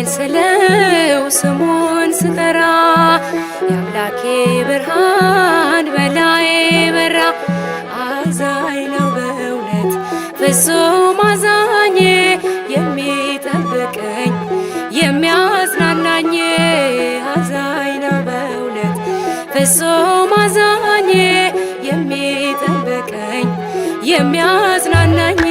ስለው ስሙን ስጠራ የአምላኬ ብርሃን በላዬ በራ። አዛኝ ነው በእውነት ፍጹም አዛኝ የሚጠብቀኝ የሚያጽናናኝ። አዛኝ ነው በእውነት ፍጹም አዛኝ የሚጠብቀኝ የሚያጽናናኝ።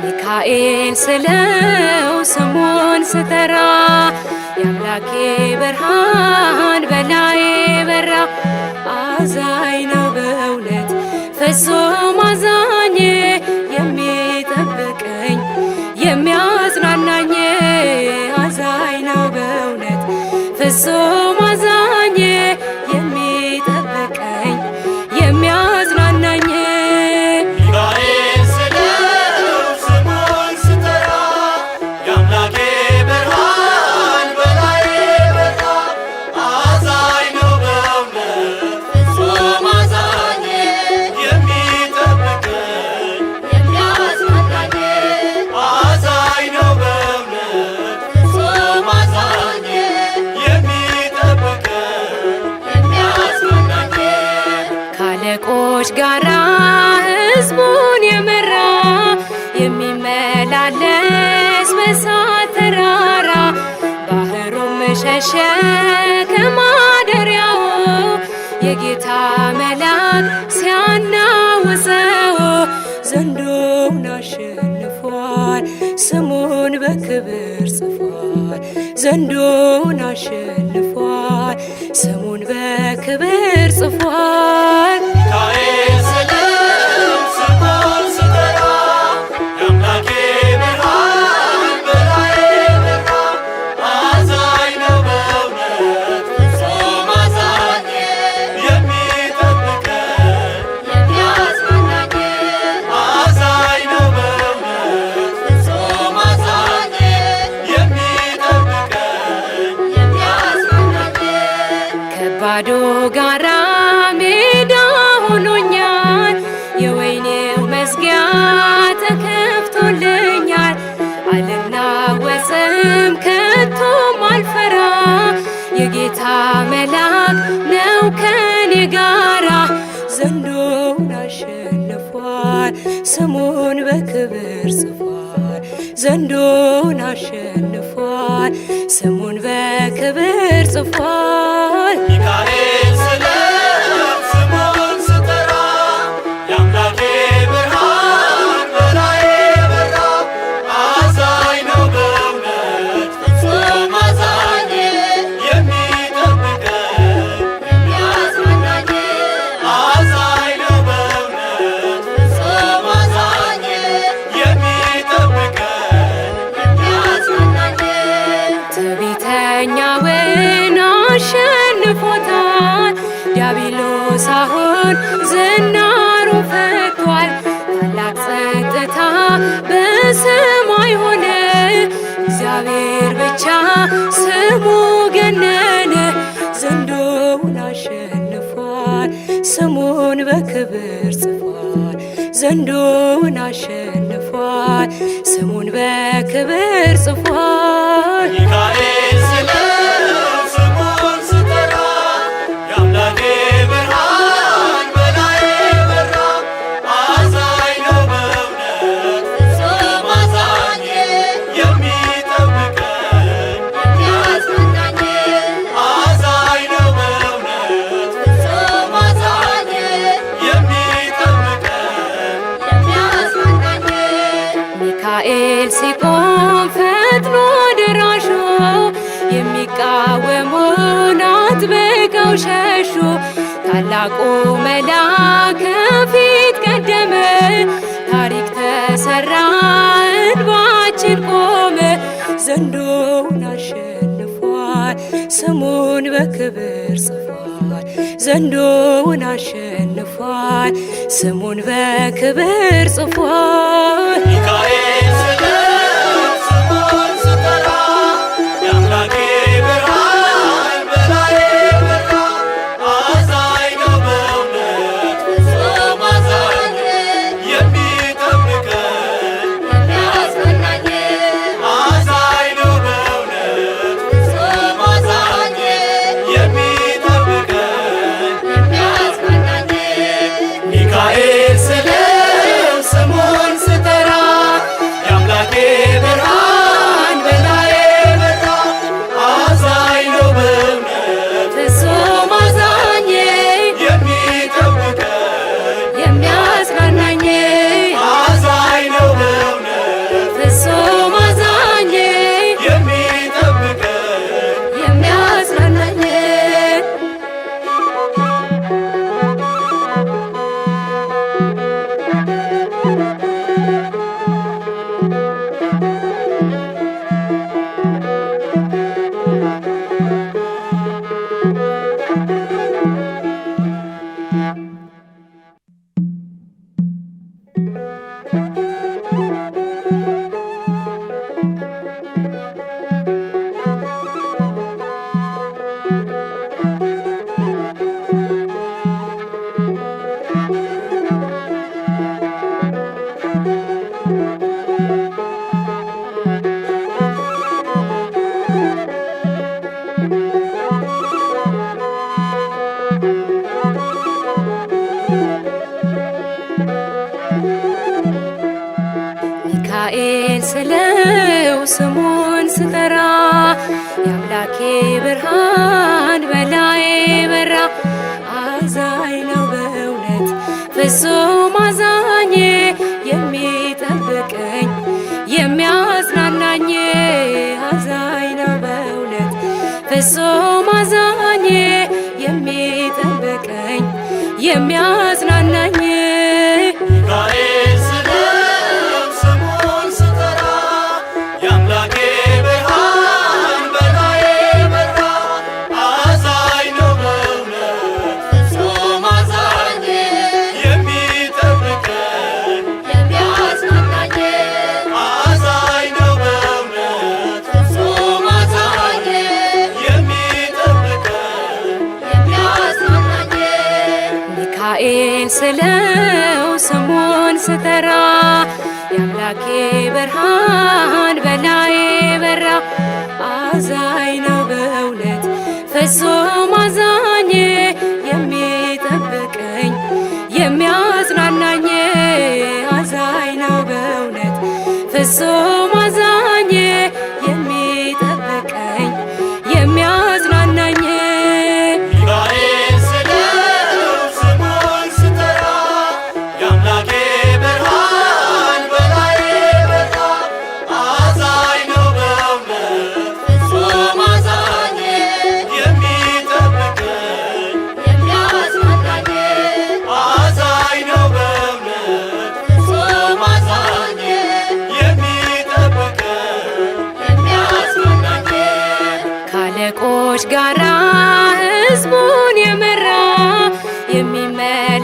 ሚካኤል ስለው ስሙን ስጠራ የአምላኬ ብርሃን በላዬ በራ። አዛኝ ነው በእውነት ፍጹም አዛኝ የሚጠብቀኝ የሚያጽናናኝ። አዛኝ ነው በእውነት ፍጹም አዛኝ የሚጠብቀኝ የሚያጽናናኝ። ከአለቆች ጋራ ሕዝቡን የመራ የሚመላለስ በእሳት ተራራ። ባህሩም ሸሸ ከማደሪያው የጌታ መልአክ ሲያናውፀው። ዘንዶውን አሸንፏል ስሙን በክብር ጽፏል። ዘንዶውን አሸንፏል ስሙን በክብር ጽፏል። ሚካኤል ስለው ስሙን ስጠራ የአምላኬ ብርሃን በላዬ በራ። አዛኝ ነው በእውነት ፍጹም አዛኝ የሚጠብቀኝ የሚያጽናናኝ። አዛኝ ነው በእውነት ፍጹም አዛኝ የሚጠብቀኝ የሚያጽናናኝ። ከባዶ ጋራ ሜዳ ሆኖኛል የወይኔው መዝጊያ ተከፍቶልኛል። አልናወጽም ከቶም አልፈራ የጌታ መልአክ ነው ከኔ ጋራ። ዘንዶውን አሸንፏል ስሙን በክብር ጽፏል። ዘንዶውን አሸንፏል ስሙን በክብር ጽፏል። ሚካኤል ስለው ስሙን ስጠራ የአምላኬ ብርሃን በላዬ በራ። አዛኝ ነው በእውነት ፍጹም አዛኝ የሚጠብቀኝ የሚያጽናናኝ። አዛኝ ነው በእውነት ፍጹም አዛኝ የሚጠብቀኝ የሚያጽናናኝ። ትዕቢተኛውን አሸንፎታል ዲያብሎስ አሁን ዝናሩን ፈቷል። ታላቅ ጸጥታ በሰማይ ሆነ እግዚአብሔር ብቻ ስሙ ገነነ። ዘንዶውን አሸንፏል ስሙን በክብር ጽፏል። ዘንዶውን አሸንፏል ስሙን በክብር ጽፏል። ሚካኤል ስለው ስሙን ስጠራ የአምላኬ ብርሃን በላዬ በራ። አዛኝ ነው በእውነት ፍጹም አዛኝ የሚጠብቀኝ የሚያጽናናኝ። አዛኝ ነው በእውነት ፍጹም አዛኝ የሚጠብቀኝ የሚያጽናናኝ። ሚካኤል ሲቆም ፈጥኖ ደራሹ የሚቃወሙን አጥብቀው ሸሹ። ታላቁ መልአክ ከፊት ቀደመ ታሪክ ተሰራ እንባችን ቆመ። ዘንዶውን አሸንፏል ተሰልፏል፣ ስሙን በክብር ጽፏል። ዘንዶውን አሸንፏል፣ ስሙን በክብር ጽፏል። ሚካኤል ስለው ስሙን ስጠራ የአምላኬ ብርሃን በላዬ በራ። አዛኝ ነው በእውነት ፍጹም አዛኝ የሚጠብቀን የሚያጽናናኝ። አዛኝ ነው በእውነት ፍጹም አዛኝ የሚጠብቀን የሚያጽናናኝ። ሚካኤል ስለው ስሙን ስጠራ የአምላኬ ብርሃን በላዬ በራ። አዛኝ ነው በእውነት ፍጹም አዛኝ የሚጠብቀን የሚያጽናናኝ አዛኝ ነው በእውነት ፍጹም አዛኝ የሚጠብቀን የሚያጽናናኝ ሚካኤል ስለው ስሙን ስጠራ የአምላኬ ብርሃን በላዬ በራ። አዛኝ ነው በእውነት ፍጹም አዛኝ የሚጠብቀኝ የሚያጽናናኝ። አዛኝ ነው በእውነት ፍጹም አዛኝ የሚጠብቀኝ የሚያጽናናኝ። ሚካኤል ስለው ስሙን ስጠራ የአምላኬ ብርሃን በላዬ በራ። አዛኝ ነው በእውነት ፍጹም አዛኝ የሚጠብቀን የሚያጽናናኝ። አዛኝ ነው በእውነት ፍጹም አዛኝ የሚጠብቀን የሚያጽናናኝ። ሚካኤል ስለው ስሙን ስጠራ የአምላኬ ብርሃን በላዬ በራ። አዛኝ ነው በእውነት ፍጹም አዛኝ የሚጠብቀኝ የሚያጽናናኝ። አዛኝ ነው በእውነት ፍጹም አዛኝ የሚጠብቀኝ የሚያጽናናኝ። ሚካኤል ስለው ስሙን ስጠራ የአምላኬ ብርሃን በላዬ በራ። አዛኝ ነው በእውነት ፍጹም አዛኝ የሚጠብቀን የሚያጽናናኝ። አዛኝ ነው በእውነት ፍጹም አዛኝ የሚጠብቀን የሚያጽናናኝ። ካለቆች ጋራ ሕዝቡን የመራ የሚመላለስ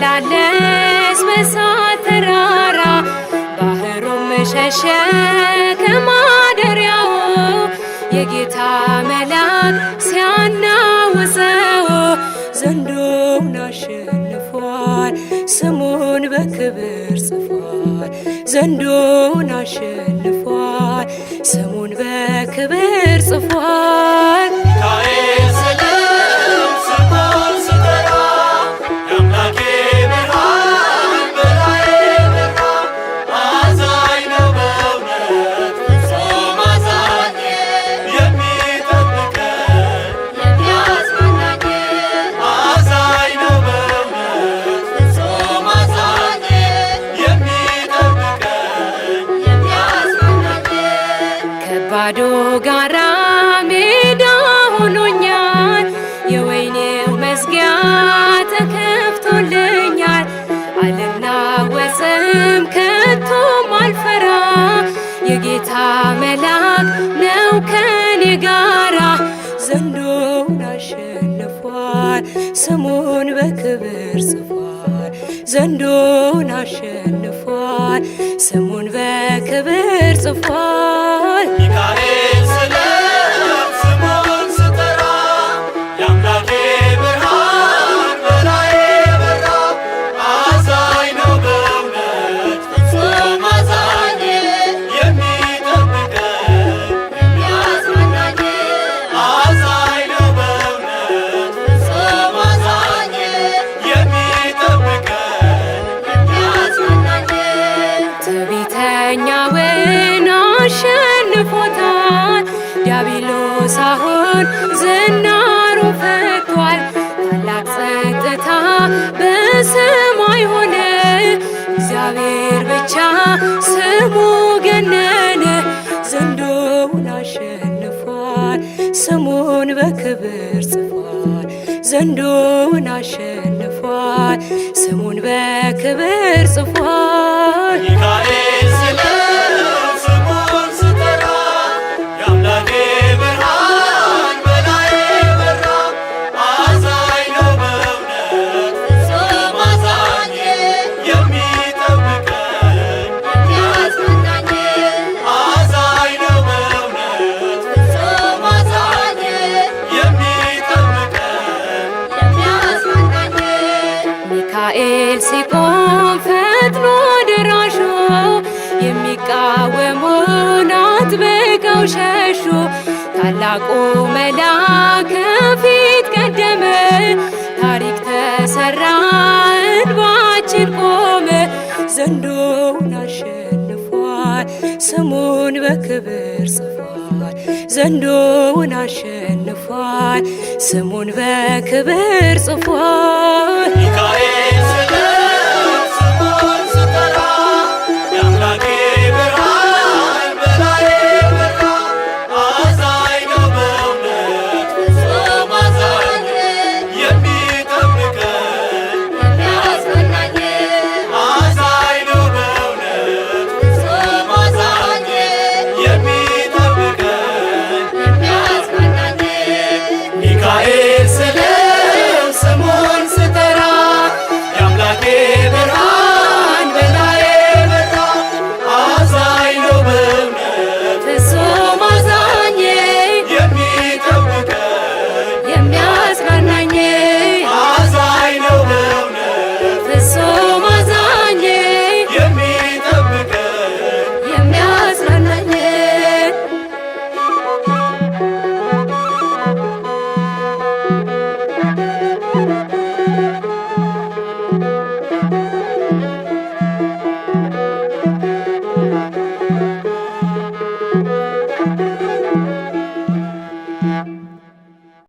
በእሳት ተራራ ባህሩም ሸሸ ከማደሪያው የጌታ መልአክ ሲያናውፀው ዘንዶውን አሸንፏል፣ ስሙን በክብር ጽፏል። ዘንዶውን አሸንፏል፣ ስሙን በክብር ጽፏል። ሚካኤል ስለው ስሙን ስጠራ የአምላኬ ብርሃን በላዬ በራ። አዛኝ ነው በእውነት ፍጹም አዛኝ የሚጠብቀን የሚያጽናናኝ። አዛኝ ነው በእውነት ፍጹም አዛኝ የሚጠብቀን የሚያጽናናኝ። ከባዶ ጋራ ሜዳ ሆኖኛል፣ የወይኔው መዝጊያ ተከፍቶልኛል። አልናወጽም ከቶም አልፈራ፣ የጌታ መልአክ ነው ከኔ ጋራ። ዘንዶውን አሸንፏል፣ ስሙን በክብር ጽፏል። ዘንዶውን አሸንፏል፣ ስሙን በክብር ጽፏል። ሚካኤል ስለው ስሙን ስጠራ የአምላኬ ብርሃን በላዬ በራ። አዛኝ ነው በእውነት ፍጹም አዛኝ የሚጠብቀኝ የሚያጽናናኝ። አዛኝ ነው በእውነት ፍጹም አዛኝ የሚጠብቀኝ የሚያጽናናኝ። ትዕቢተኛውን አሸንፎታል፣ ዲያብሎስ አሁን ዝናሩን ፈቷል። ታላቅ ጸጥታ በሰማይ ሆነ፣ እግዚአብሔር ብቻ ስሙ ገነነ። ዘንዶውን አሸንፏል፣ ስሙን በክብር ጽፏል። ዘንዶውን አሸንፏል፣ ስሙን በክብር ጽፏል። ሚካኤል ስለው ስሙን ስጠራ የአምላኬ ብርሃን በላዬ በራ። አዛኝ ነው በእውነት ፍጹም አዛኝ የሚጠብቀኝ የሚያጽናናኝ። አዛኝ ነው በእውነት ፍጹም አዛኝ የሚጠብቀኝ የሚያጽናናኝ። ሚካኤል ሲቆም ፈጥኖ ደራሹ፣ የሚቃወሙን አጥብቀው ሸሹ። ታላቁ መልአክ ከፊት ቀደመ፣ ታሪክ ተሰራ እንባችን ቆመ። ዘንዶውን አሸንፏል፣ ስሙን በክብር ጽፏል። ዘንዶውን አሸንፏል፣ ስሙን በክብር ጽፏል። ሚካኤል